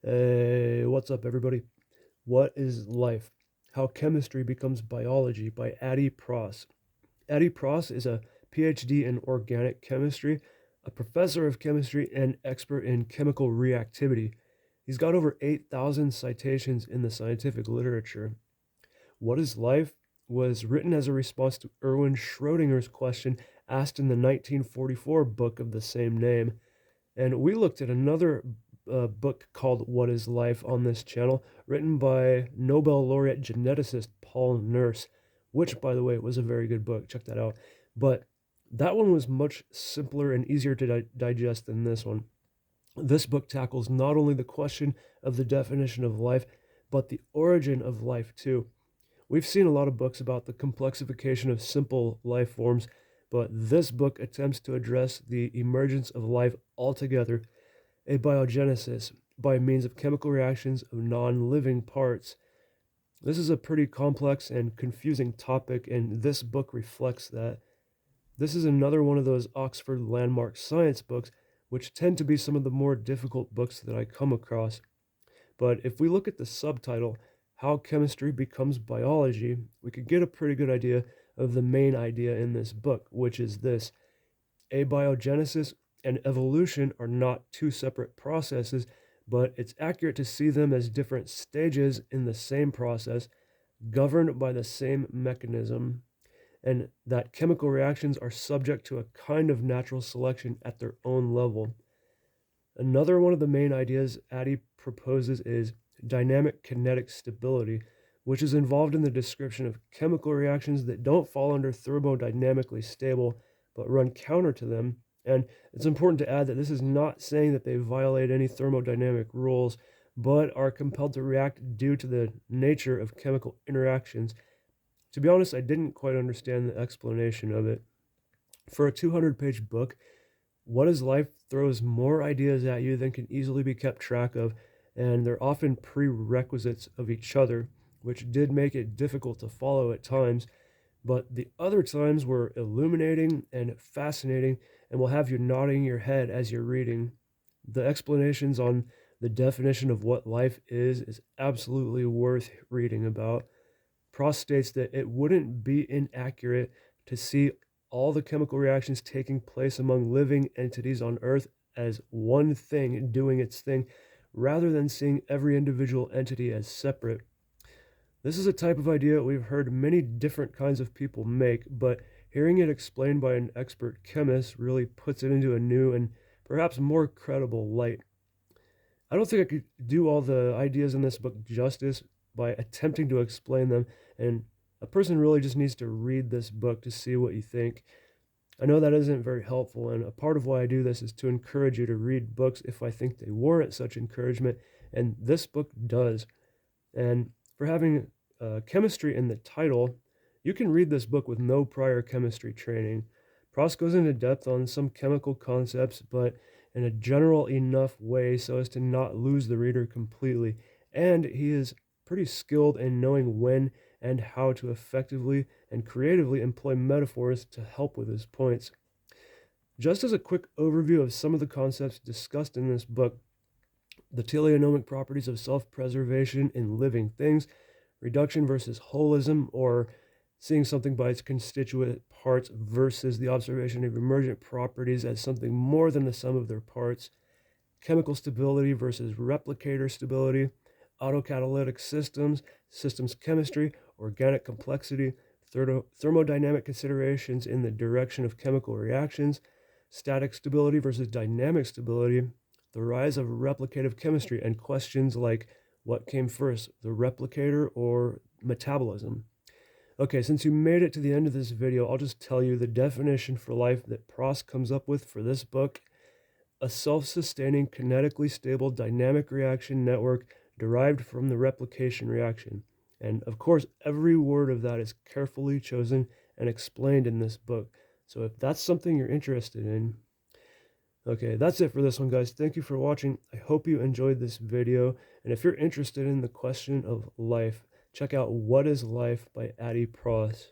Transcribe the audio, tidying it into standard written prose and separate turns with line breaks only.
Hey, what's up, everybody? What is life? How chemistry becomes biology by Addy Pross. Addy Pross is a PhD in organic chemistry, a professor of chemistry, and expert in chemical reactivity. He's got over 8,000 citations in the scientific literature. What is life was written as a response to Erwin Schrödinger's question asked in the 1944 book of the same name. And we looked at another book called What is Life on this channel, written by Nobel laureate geneticist Paul Nurse, which, by the way, was a very good book. Check that out. But that one was much simpler and easier to digest than this one. This book tackles not only the question of the definition of life, but the origin of life, too. We've seen a lot of books about the complexification of simple life forms, but this book attempts to address the emergence of life altogether, abiogenesis, by means of chemical reactions of non-living parts. This is a pretty complex and confusing topic, and this book reflects that. This is another one of those Oxford landmark science books, which tend to be some of the more difficult books that I come across. But if we look at the subtitle, How Chemistry Becomes Biology, we could get a pretty good idea of the main idea in this book, which is this: abiogenesis and evolution are not two separate processes, but it's accurate to see them as different stages in the same process, governed by the same mechanism, and that chemical reactions are subject to a kind of natural selection at their own level. Another one of the main ideas Addy proposes is dynamic kinetic stability, which is involved in the description of chemical reactions that don't fall under thermodynamically stable, but run counter to them. And it's important to add that this is not saying that they violate any thermodynamic rules, but are compelled to react due to the nature of chemical interactions. To be honest, I didn't quite understand the explanation of it. For a 200-page book, What is Life throws more ideas at you than can easily be kept track of, and they're often prerequisites of each other, which did make it difficult to follow at times, but the other times were illuminating and fascinating and will have you nodding your head as you're reading. The explanations on the definition of what life is absolutely worth reading about. Pross states that it wouldn't be inaccurate to see all the chemical reactions taking place among living entities on Earth as one thing doing its thing, rather than seeing every individual entity as separate. This is a type of idea we've heard many different kinds of people make, but hearing it explained by an expert chemist really puts it into a new and perhaps more credible light. I don't think I could do all the ideas in this book justice by attempting to explain them, and a person really just needs to read this book to see what you think. I know that isn't very helpful, and a part of why I do this is to encourage you to read books if I think they warrant such encouragement, and this book does. And for having chemistry in the title, you can read this book with no prior chemistry training. Pross goes into depth on some chemical concepts, but in a general enough way so as to not lose the reader completely. And he is pretty skilled in knowing when and how to effectively and creatively employ metaphors to help with his points. Just as a quick overview of some of the concepts discussed in this book: the teleonomic properties of self-preservation in living things, reduction versus holism, or seeing something by its constituent parts versus the observation of emergent properties as something more than the sum of their parts, chemical stability versus replicator stability, autocatalytic systems, systems chemistry, organic complexity, thermodynamic considerations in the direction of chemical reactions, static stability versus dynamic stability, the rise of replicative chemistry, and questions like what came first, the replicator or metabolism. Okay, since you made it to the end of this video, I'll just tell you the definition for life that Pross comes up with for this book: a self-sustaining, kinetically stable dynamic reaction network derived from the replication reaction. And of course, every word of that is carefully chosen and explained in this book. So if that's something you're interested in, okay, that's it for this one, guys. Thank you for watching. I hope you enjoyed this video. And if you're interested in the question of life, check out What is Life by Addy Pross.